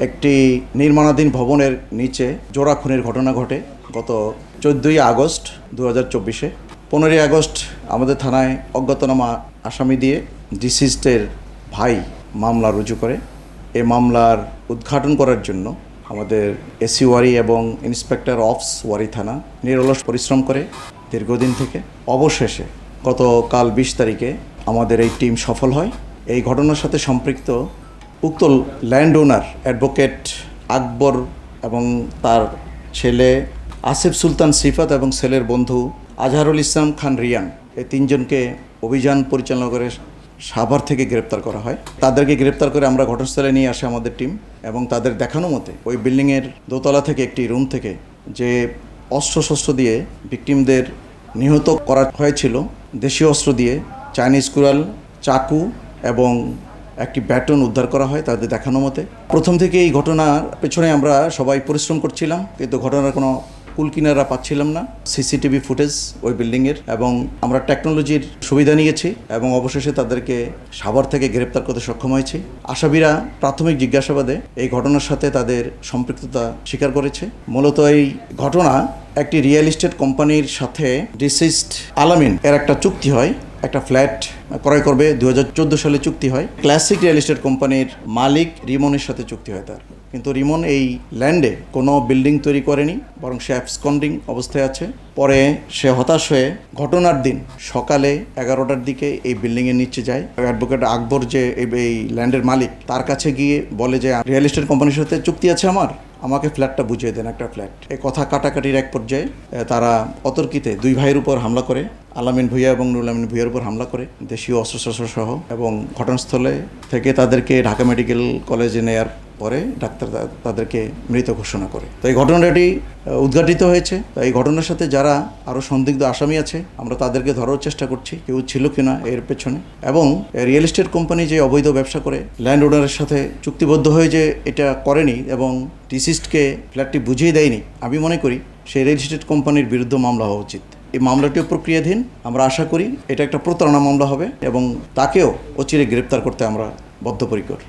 একটি নির্মাণাধীন ভবনের নিচে জোড়া খুনের ঘটনা ঘটে গত 14ই আগস্ট 2024-এ। 15ই আগস্ট আমাদের থানায় অজ্ঞাতনামা আসামি দিয়ে ডিসিজডের ভাই মামলা রুজু করে। এই মামলার উদ্ঘাটন করার জন্য আমাদের এসি ওয়ারি এবং ইন্সপেক্টর অফস ওয়ারি থানা নিরলস পরিশ্রম করে দীর্ঘদিন থেকে। অবশেষে গতকাল 20 তারিখে আমাদের এই টিম সফল হয়। এই ঘটনার সাথে সম্পৃক্ত উক্ত ল্যান্ড ওনার অ্যাডভোকেট আকবর এবং তার ছেলে আসিফ সুলতান সিফাত এবং ছেলের বন্ধু আজহারুল ইসলাম খান রিয়ান, এই তিনজনকে অভিযান পরিচালনা করে সাভার থেকে গ্রেপ্তার করা হয়। তাদেরকে গ্রেপ্তার করে আমরা ঘটনাস্থলে নিয়ে আসে আমাদের টিম এবং তাদের দেখানো মতে ওই বিল্ডিংয়ের দোতলা থেকে একটি রুম থেকে যে অস্ত্রশস্ত্র দিয়ে ভিকটিমদের নিহত করা হয়েছিল, দেশীয় অস্ত্র দিয়ে চাইনিজ কুড়াল, চাকু এবং একটি ব্যাটন উদ্ধার করা হয় তাদের দেখানো মতে। প্রথম থেকে এই ঘটনার পেছনে আমরা সবাই পরিশ্রম করছিলাম, কিন্তু ঘটনার কোনো কুলকিনারা পাচ্ছিলাম না। সিসিটিভি ফুটেজ ওই বিল্ডিংয়ের এবং আমরা টেকনোলজির সুবিধা নিয়েছি এবং অবশেষে তাদেরকে সাভার থেকে গ্রেপ্তার করতে সক্ষম হয়েছি। আসামিরা প্রাথমিক জিজ্ঞাসাবাদে এই ঘটনার সাথে তাদের সম্পৃক্ততা স্বীকার করেছে। মূলত এই ঘটনা একটি রিয়েল এস্টেট কোম্পানির সাথে ডিসিজড আলামিন এর একটা চুক্তি হয়, একটা ফ্ল্যাট ক্রয় করবে। 2014 সালে চুক্তি হয়। ক্লাসিক রিয়েল এস্টেট কোম্পানির মালিক রিমনের সাথে চুক্তি হয় তার, কিন্তু রিমন এই ল্যান্ডে কোনো বিল্ডিং তৈরি করেনি, বরং সে অ্যাবসকন্ডিং অবস্থায় আছে। পরে সে হতাশ হয়ে ঘটনার দিন সকালে 11টার দিকে এই বিল্ডিংয়ের নিচে যায়। অ্যাডভোকেট আকবর যে এই ল্যান্ডের মালিক, তার কাছে গিয়ে বলে যে রিয়েল এস্টেট কোম্পানির সাথে চুক্তি আছে আমাকে ফ্ল্যাটটা বুঝিয়ে দেন, একটা ফ্ল্যাট। এই কথা কাটাকাটির এক পর্যায়ে তারা অতর্কিতে দুই ভাইয়ের উপর হামলা করে, আলামিন ভুঁইয়া এবং নুরুল আমিন ভুঁইয়ার উপর হামলা করে দেশীয় অস্ত্রশস্ত্র সহ, এবং ঘটনাস্থলে থেকে তাদেরকে ঢাকা মেডিকেল কলেজে নেয়ার পরে ডাক্তার তাদেরকে মৃত ঘোষণা করে। তো এই ঘটনাটি উদ্ঘাটিত হয়েছে। এই ঘটনার সাথে যারা আরও সন্দিগ্ধ আসামি আছে আমরা তাদেরকে ধরার চেষ্টা করছি, কেউ ছিল কিনা এর পেছনে। এবং রিয়েল এস্টেট কোম্পানি যে অবৈধ ব্যবসা করে ল্যান্ড ওনারের সাথে চুক্তিবদ্ধ হয়ে যে এটা করেনি এবং ডিসিজডকে ফ্ল্যাটটি বুঝিয়ে দেয়নি, আমি মনে করি সেই রিয়েল এস্টেট কোম্পানির বিরুদ্ধে মামলা হওয়া উচিত। এই মামলাটিও প্রক্রিয়াধীন। আমরা আশা করি এটা একটা প্রতারণা মামলা হবে এবং তাকেও অচিরে গ্রেপ্তার করতে আমরা বদ্ধপরিকর।